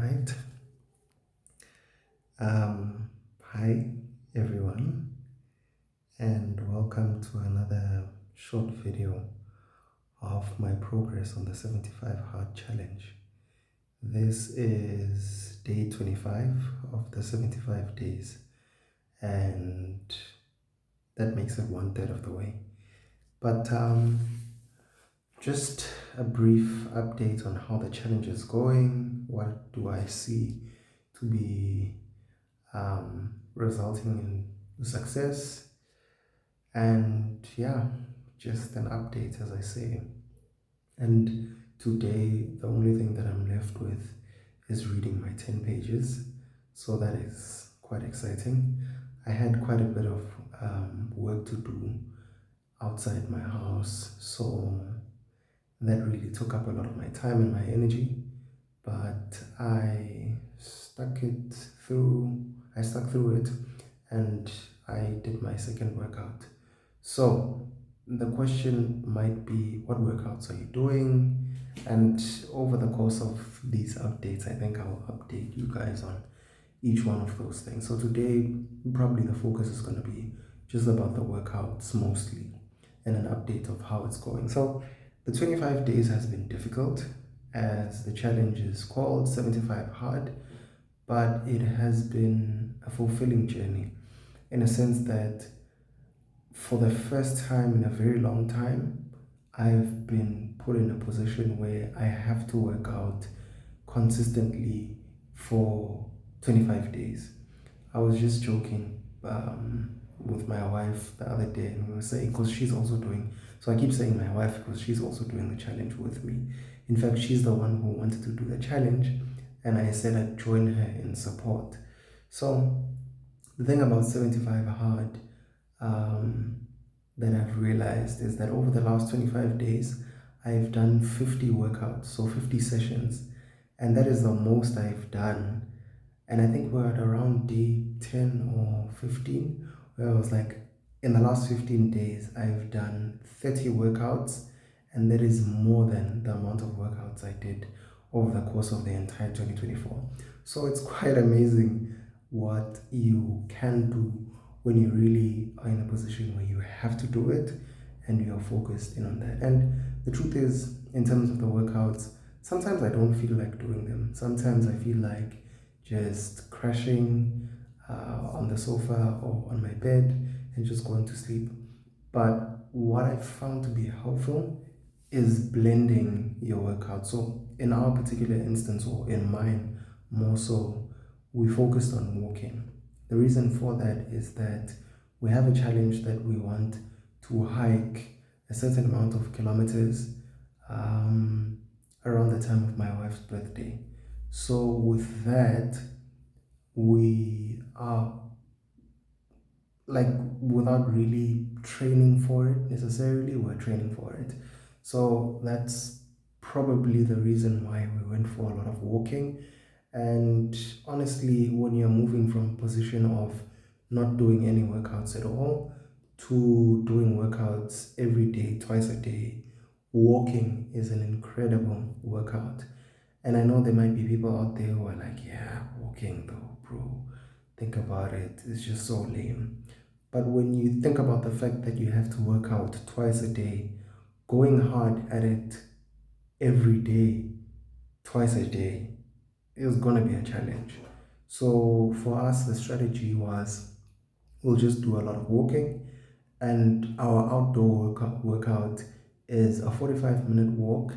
right. Hi everyone, and welcome to another short video of my progress on the 75 Hard Challenge. This is day 25 of the 75 days, and that makes it 1/3 of the way. But just a brief update on how the challenge is going. What do I see to be resulting in success? And yeah, just an update, as I say. And today, the only thing that I'm left with is reading my 10 pages. So that is quite exciting. I had quite a bit of work to do outside my house, so that really took up a lot of my time and my energy. But I stuck through it, and I did my second workout. So the question might be, what workouts are you doing? And over the course of these updates, I think I'll update you guys on each one of those things. So today, probably the focus is going to be just about the workouts mostly, and an update of how it's going. So the 25 days has been difficult, as the challenge is called 75 Hard, but it has been a fulfilling journey in a sense that for the first time in a very long time, I've been put in a position where I have to work out consistently for 25 days. I was just joking with my wife the other day, and we were saying, because she's also doing, so I keep saying my wife because she's also doing the challenge with me. In fact, she's the one who wanted to do the challenge, and I said I'd join her in support. So the thing about 75 Hard um, that I've realized is that over the last 25 days, I've done 50 workouts, so 50 sessions, and that is the most I've done. And I think we're at around day 10 or 15, where I was like, in the last 15 days, I've done 30 workouts, and that is more than the amount of workouts I did over the course of the entire 2024. So it's quite amazing what you can do when you really are in a position where you have to do it and you're focused in on that. And the truth is, in terms of the workouts, sometimes I don't feel like doing them. Sometimes I feel like just crashing on the sofa or on my bed and just going to sleep. But what I found to be helpful is blending your workout. So in our particular instance, or in mine more so, we focused on walking. The reason for that is that we have a challenge that we want to hike a certain amount of kilometers um, around the time of my wife's birthday. So with that, we are like, without really training for it necessarily, we're training for it. So that's probably the reason why we went for a lot of walking. And honestly, when you're moving from a position of not doing any workouts at all to doing workouts every day, twice a day, walking is an incredible workout. And I know there might be people out there who are like, yeah, walking though, bro, think about it, it's just so lame. But when you think about the fact that you have to work out twice a day, going hard at it every day, twice a day, is going to be a challenge. So for us, the strategy was, we'll just do a lot of walking, and our outdoor workout is a 45-minute walk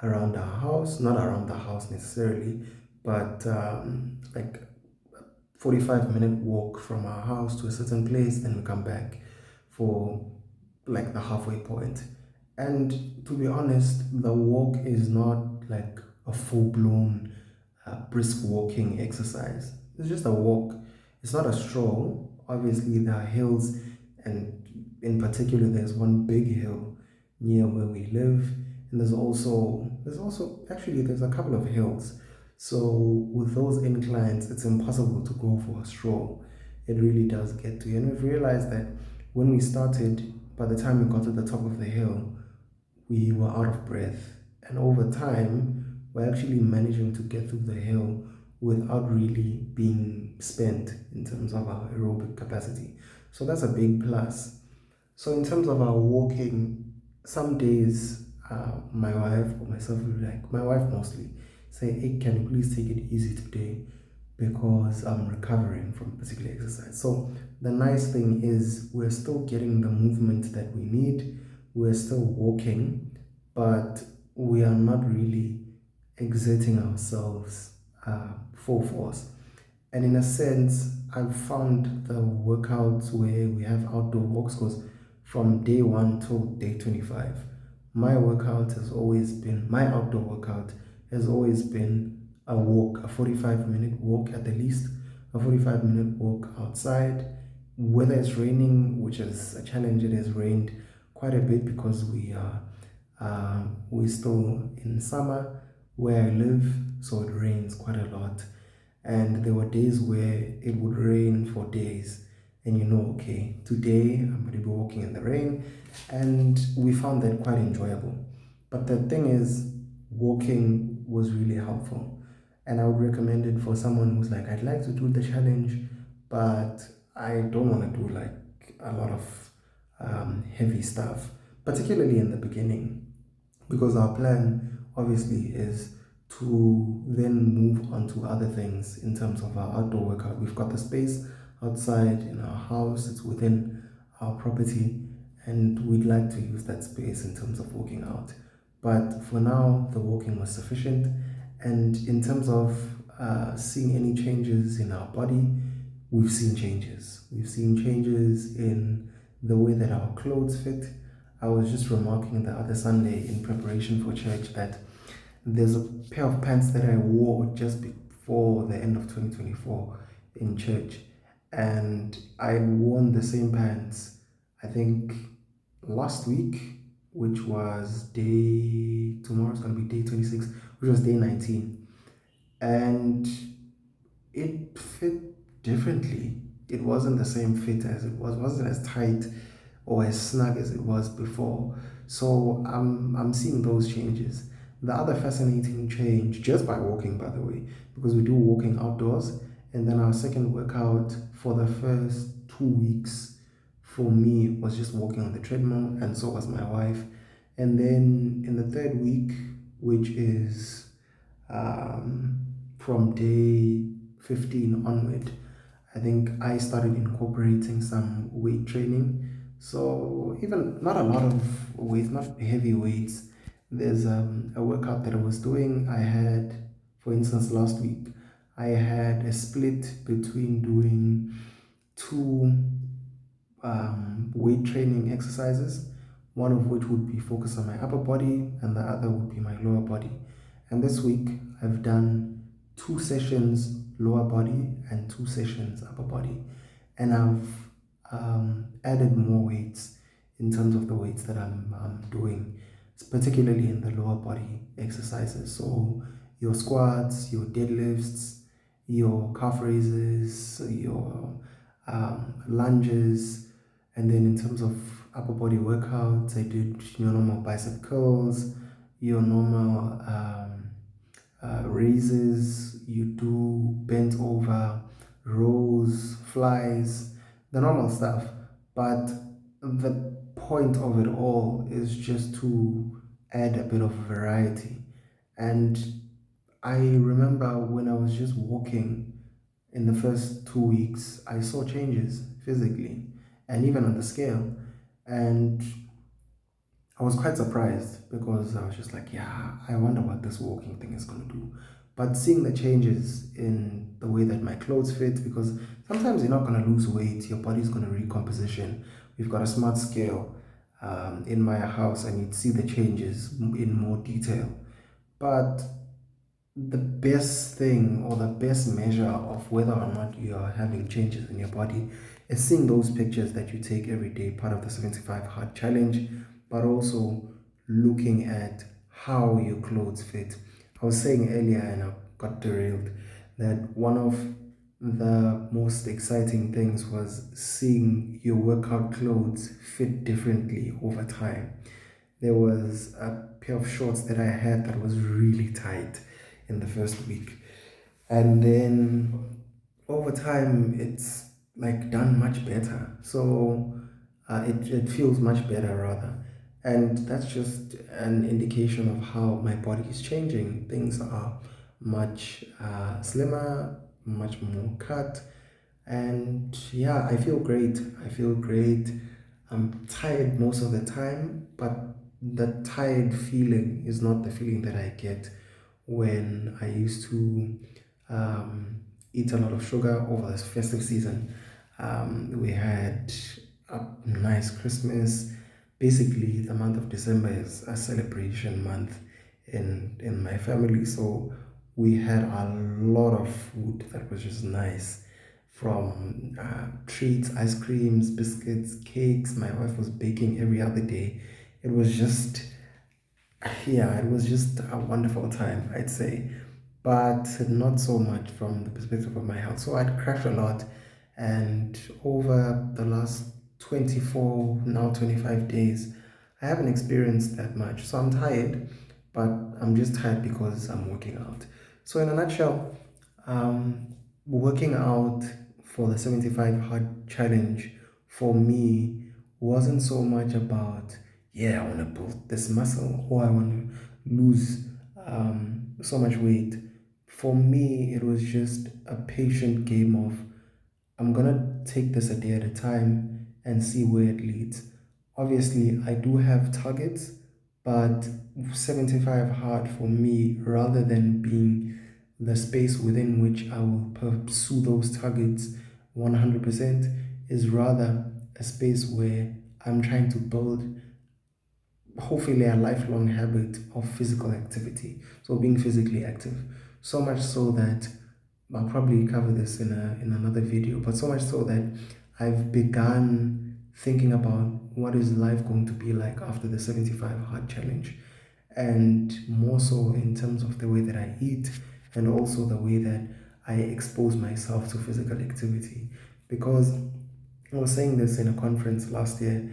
around our house, not around the house necessarily, but like 45-minute walk from our house to a certain place, then we come back for like the halfway point. And to be honest, the walk is not like a full-blown brisk walking exercise. It's just a walk. It's not a stroll. Obviously, there are hills, and in particular, there's one big hill near where we live, and there's a couple of hills. So with those inclines, it's impossible to go for a stroll. It really does get to you, and we've realized that when we started, by the time we got to the top of the hill, we were out of breath. And over time, we're actually managing to get through the hill without really being spent in terms of our aerobic capacity. So that's a big plus. So in terms of our walking, some days my wife or myself will be like, my wife mostly, say, hey, can you please take it easy today because I'm recovering from particular exercise. So the nice thing is we're still getting the movement that we need, we're still walking, but we are not really exerting ourselves full force. And in a sense, I've found the workouts where we have outdoor walks because from day one till day 25, my outdoor workout has always been a walk, a 45-minute walk at the least, a 45-minute walk outside. Whether it's raining, which is a challenge, it has rained quite a bit because we're still in summer where I live, so it rains quite a lot. And there were days where it would rain for days, and okay, today I'm going to be walking in the rain, and we found that quite enjoyable. But the thing is, walking was really helpful, and I would recommend it for someone who's like, I'd like to do the challenge, but I don't want to do like a lot of heavy stuff, particularly in the beginning, because our plan obviously is to then move on to other things in terms of our outdoor workout. We've got the space outside in our house, it's within our property, and we'd like to use that space in terms of walking out. But for now, the walking was sufficient. And in terms of seeing any changes in our body, we've seen changes. We've seen changes in the way that our clothes fit. I was just remarking the other Sunday in preparation for church that there's a pair of pants that I wore just before the end of 2024 in church, and I'd worn the same pants, I think, last week, which was tomorrow's gonna be day 26, which was day 19, and it fit differently. It wasn't the same fit as wasn't as tight or as snug as it was before. So I'm seeing those changes. The other fascinating change, just by walking, by the way, because we do walking outdoors, and then our second workout for the first 2 weeks for me was just walking on the treadmill, and so was my wife. And then in the third week, which is um, from day 15 onward, I think I started incorporating some weight training. So even not a lot of weights, not heavy weights. There's a workout that I was doing. I had, for instance, last week, I had a split between doing two weight training exercises, one of which would be focused on my upper body and the other would be my lower body. And this week I've done 2 sessions lower body and 2 sessions upper body. And I've added more weights in terms of the weights that I'm doing, particularly in the lower body exercises. So your squats, your deadlifts, your calf raises, your lunges, and then in terms of upper body workouts, I did your normal bicep curls, your normal raises, you do bent over, rows, flies, the normal stuff. But the point of it all is just to add a bit of variety. And I remember when I was just walking in the first 2 weeks, I saw changes physically and even on the scale. And I was quite surprised because I was just like, yeah, I wonder what this walking thing is going to do. But seeing the changes in the way that my clothes fit, because sometimes you're not going to lose weight, your body's going to recomposition. We've got a smart scale in my house, and you'd see the changes in more detail. But the best thing or the best measure of whether or not you are having changes in your body is seeing those pictures that you take every day, part of the 75 hard challenge, but also looking at how your clothes fit. I was saying earlier, and I got derailed, that one of the most exciting things was seeing your workout clothes fit differently over time. There was a pair of shorts that I had that was really tight in the first week. And then over time, it's like done much better. So it feels much better rather. And that's just an indication of how my body is changing. Things are much slimmer, much more cut, and yeah, I feel great. I feel great. I'm tired most of the time, but the tired feeling is not the feeling that I get when I used to um, eat a lot of sugar over the festive season. We had a nice Christmas. Basically, the month of December is a celebration month in my family, so we had a lot of food that was just nice, from treats, ice creams, biscuits, cakes. My wife was baking every other day. It was just, yeah, it was just a wonderful time, I'd say, but not so much from the perspective of my health. So I'd crash a lot, and over the last 24, now 25 days, I haven't experienced that much. So I'm tired, but I'm just tired because I'm working out. So in a nutshell, working out for the 75 hard challenge for me wasn't so much about, yeah, I want to build this muscle or I want to lose so much weight. For me, it was just a patient game of, I'm gonna take this a day at a time and see where it leads. Obviously, I do have targets, but 75 hard for me, rather than being the space within which I will pursue those targets 100%, is rather a space where I'm trying to build hopefully a lifelong habit of physical activity. So being physically active. So much so that I'll probably cover this in another video, but so much so that I've begun thinking about what is life going to be like after the 75 hard challenge, and more so in terms of the way that I eat and also the way that I expose myself to physical activity. Because I was saying this in a conference last year,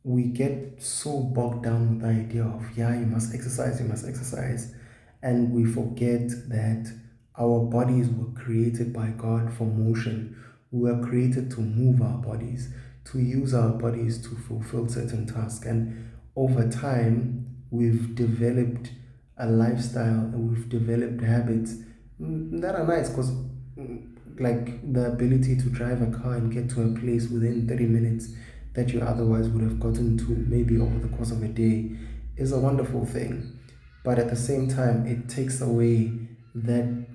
we get so bogged down with the idea of, yeah, you must exercise, and we forget that our bodies were created by God for motion. We were created to move our bodies, to use our bodies to fulfill certain tasks. And over time, we've developed a lifestyle and we've developed habits that are nice, because like the ability to drive a car and get to a place within 30 minutes that you otherwise would have gotten to maybe over the course of a day is a wonderful thing. But at the same time, it takes away that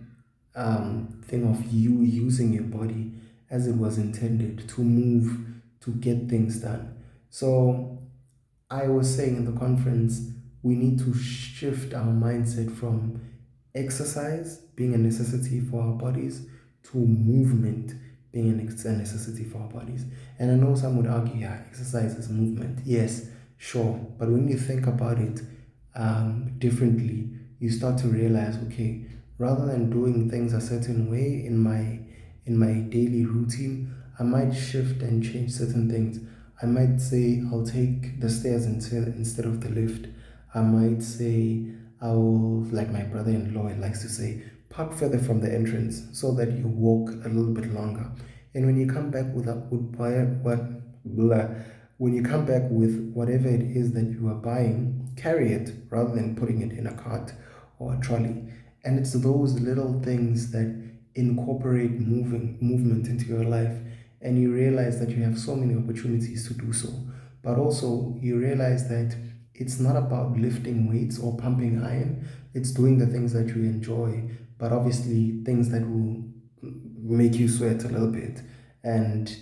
thing of you using your body as it was intended to move, to get things done. So I was saying in the conference, we need to shift our mindset from exercise being a necessity for our bodies to movement being a necessity for our bodies. And I know some would argue, yeah, exercise is movement. Yes, sure. But when you think about it differently, you start to realize, okay, rather than doing things a certain way in my daily routine, I might shift and change certain things. I might say I'll take the stairs instead of the lift. I might say I will, like my brother-in-law likes to say, park further from the entrance so that you walk a little bit longer. And when you come back with when you come back with whatever it is that you are buying, carry it rather than putting it in a cart or a trolley. And it's those little things that incorporate movement into your life, and you realize that you have so many opportunities to do so. But also you realize that it's not about lifting weights or pumping iron, it's doing the things that you enjoy, but obviously things that will make you sweat a little bit and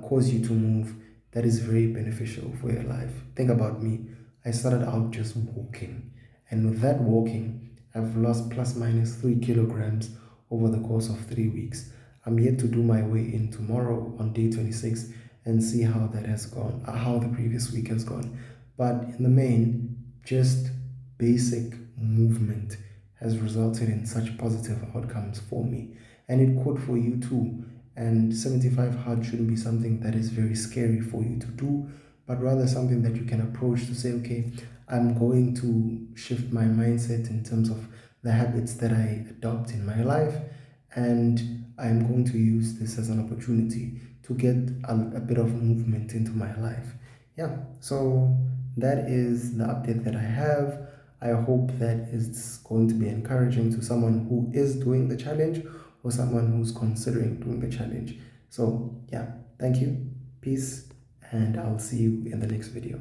cause you to move. That is very beneficial for your life. Think about me. I started out just walking, and with that walking, I've lost plus minus 3 kilograms over the course of 3 weeks. I'm yet to do my way in tomorrow on day 26 and see how that has gone, how the previous week has gone. But in the main, just basic movement has resulted in such positive outcomes for me, and it could for you too. And 75 hard shouldn't be something that is very scary for you to do, but rather something that you can approach to say, okay, I'm going to shift my mindset in terms of the habits that I adopt in my life, and I'm going to use this as an opportunity to get a bit of movement into my life. Yeah, so that is the update that I have. I hope that it's going to be encouraging to someone who is doing the challenge or someone who's considering doing the challenge. So, yeah, thank you, peace, and I'll see you in the next video.